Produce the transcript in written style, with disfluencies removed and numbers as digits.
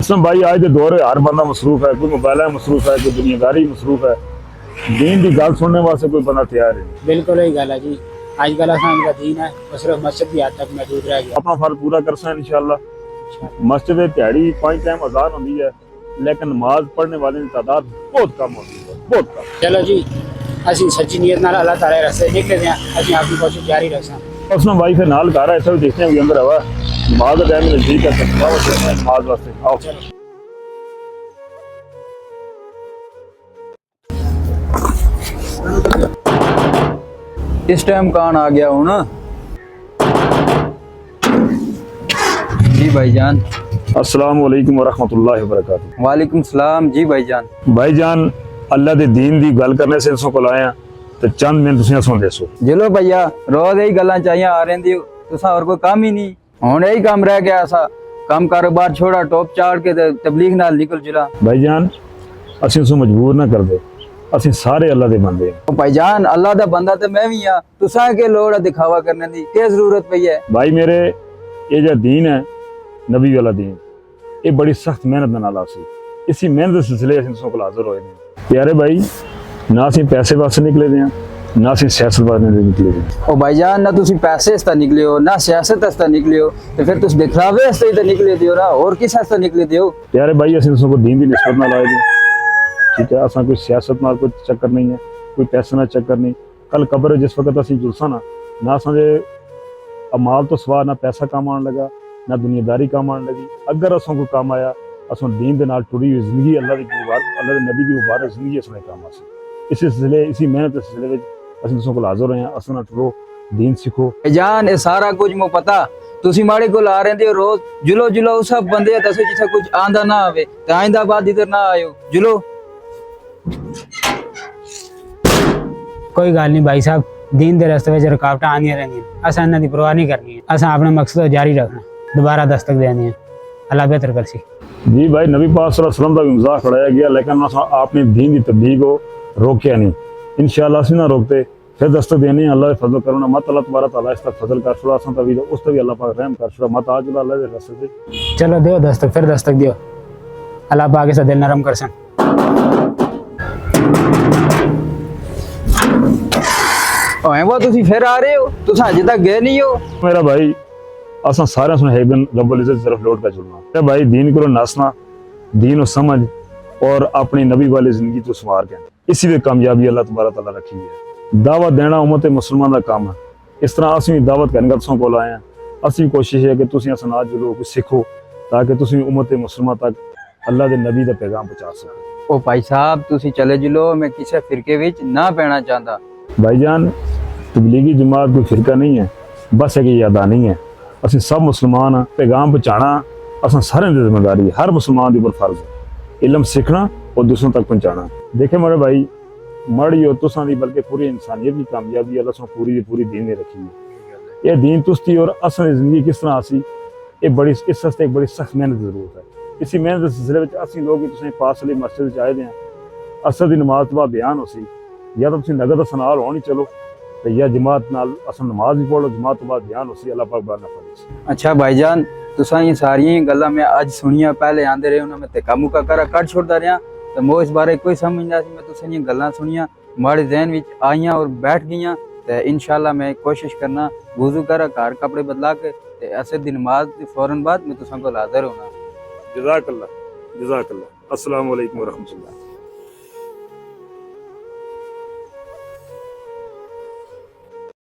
असलम भाई आज के दौर है, हर बंदा मसरूफ है, कोई मोबाइल में मसरूफ है, कोई दुनियादारी मसरूफ है। दीन की गल सुनने वास्ते कोई बंदा तैयार है नहीं। बिल्कुल ही गल है जी। आजकल असान का दीन है वो सिर्फ मस्जिद की हद तक महदूद रह गया। अपना फर्ज पूरा कर सा इंशाअल्लाह। मस्जिद दिहाड़ी 5 टाइम अजान होती है, लेकिन नमाज पढ़ने वाले की तादाद बहुत कम होती है, बहुत कम। चलो जी, असि सच्ची नीयत नाल अल्लाह ताला रस्ते निकले हैं, असि अपनी कोशिश जारी रखा। उसने भाई फिर नाल घर ऐसा भी देखने भी अंदर हवा नमाज का टाइम नजदीक है, नमाज वास्ते आओ। इस टाइम कौन आ गया हूँ ना जी भाईजान। अस्सलाम वालेकुम वरहमतुल्लाहि वबरकातुहू। वालेकुम सलाम जी भाईजान। भाईजान अल्लाह दे दीन दी गल करने से इनसों को लाया तो चंद मिनट तुम सुन देसो। जिलो भैया रोज यही गल्लां चाहिए आ रही तुसा और कोई काम ही नहीं, हुण यही काम रह गया सा। काम कारोबार छोड़ा टॉप चाड़ के ते तबलीग नाल निकल जिला। भाईजान असीं इनसों मजबूर ना कर दे, असीं सारे अल्लाह दे बंदे हैं। ओ भाईजान अल्लाह दा बंदा ते मैं भी हां, तुसा के लोड़ है दिखावा करने दी, क्या जरूरत पई है? भाई मेरे ये जो दीन है नबी वाला दीन, ये बड़ी सख्त मेहनत नाल आसी। इसी मेहनत के सिलसिले असीं तुसां कोल हाज़र होए ने प्यारे भाई। ना असीं पैसे वास्ते निकले दे हैं, ना असीं सियासत वास्ते निकले दे हैं। ओ भाईजान ना तुसी पैसे हस्ता निकले हो, ना सियासत हस्ता निकले हो, तो फिर तुस दिखावे हस्ते ही तो निकले दियो ना, और किस हस्ता निकले दियो? प्यारे भाई असीं तुसां को दीन दी निस्बत नाल आए दे, ठीक है। असां कोई सियासत नाल कोई चक्कर नहीं है, कोई पैसे ना चक्कर नहीं। कल कब्र जिस वक्त असीं जुलसा ना असांजे अमाल तो सवा ना पैसा कम आने लगा, ना दुनियादारी कम आने लगी। अगर असां को काम आया असां दीन दे नाल टुरी हुई जिंदगी अल्लाह दी मुबारक, अल्लाह दे नबी दी मुबारक जिंदगी असां काम आसी। इस सिलसिले इसी मेहनत के सिलसिले विच असीं तुसां कोल हाज़र होए हैं। असां नाल टुरो, दीन सीखो। जान ये सारा कुछ मो पता, तुसी माड़े को आ रहे हो रोज जुलो जुलो उस सब बंदे दसो जिसे कुछ आंदा ना आवे ते आइंदा बाद इधर ना आयो जुलो। कोई गल नहीं भाई साहब, दीन दे रस्ते में रुकावट आनी रहेंगी, असा इन्हां दी परवाह नहीं करनी है। असा अपना मकसद जारी रखना, दोबारा दस्तक देनी है। अल्लाह बेहतर कर सी। जी भाई नबी पाक सल्लल्लाहु अलैहि वसल्लम का भी मजाक उड़ाया गया, लेकिन असां आपने दीन की तबलीग को रोकिया नहीं। इंशाअल्लाह असीं ना रोकते फिर दस्तक देनी है। अल्लाह फजल करो ना मत, अल्लाह तबारक तआला इस तक फजल कर छुड़ा, असां तभी उस तक अल्लाह पाक रहम कर छुड़ा मत। आज अल्लाह दे रास्ते से चलो दियो दस्तक, फिर दस्तक दियो। अल्लाह पाक से दिल नरम कर सन। ओए वो तुसी फिर आ रहे हो, तुसा अजे तक गए नहीं हो। मेरा भाई असां सारे सुन है बिन रब्बुल इज्जत तरफ लौट कर चलना। मेरा भाई दीन को नासना, दीन को समझ और अपनी नबी वाली जिंदगी तो संवार के इसी में कामयाबी अल्लाह तबारक तआला रखी है। दावत देना उम्मत मुसलमान का काम है। इस तरह असीं भी दावत करने तुसां कोल आए हैं। असी भी कोशिश है कि तुसीं असां नाल जुड़ो, कुछ सीखो, ताकि तुसीं उम्मत मुसलमान तक अल्लाह दे नबी दा पैगाम पहुंचा सको। ओ भाई साहब तुसी चले जुलो, मैं किसी फिरके विच ना पैना चाहता। भाईजान तबलीगी जमात कोई फिरका नहीं है, बस एक यादा नहीं है। असीं सब मुसलमान हाँ, पैगाम पहुँचाना असां सारे दी जिम्मेदारी है। हर मुसलमान के ऊपर फर्ज है इल्म सीखना और दूसरों तक पहुँचाना। देखे मेरे भाई मड़ी और तुसां दी बल्कि पूरी इंसानियत की कामयाबी अल्लाह सुन पूरी दी पूरी दीन ने रखी है। ये दीन तुस्ती और असल जिंदगी किस तरह आसी, ये बड़ी इस वास्ते एक बड़ी सख्त मेहनत की जरूरत है। इसी मेहनत के सिलसिले में असीं लोग तुसें पास वाली मस्जिद आए हैं। असर की नमाज तो बाद बयान हो सी, या तो तुसीं नगद सनाल हो नहीं चलो, तो या जमात नाल असल नमाज भी पढ़ो, जमात तो बाद बयान हो सी। अल्लाह पाक बड़ा नफा दे। अच्छा भाईजान तुसा ये सारी गल्लां मैं आज सुनिया, पहले आंदे रहे उन्हें मैं ते कामू का करा कट छोड़दा रहा, तो मो इस बारे कोई समझदा सी। मैं तुसा ये गल्लां सुनिया माड़े ज़हन विच आईयां और बैठ गईयां। ते इंशाअल्लाह मैं कोशिश करना वुजू करा घर कपड़े बदला के ते असर दी नमाज दे फौरन बाद मैं तुसा को हाज़र होना। जज़ाकल्लाह जज़ाकल्लाह। अस्सलाम वालेकुम वरहमतुल्लाह।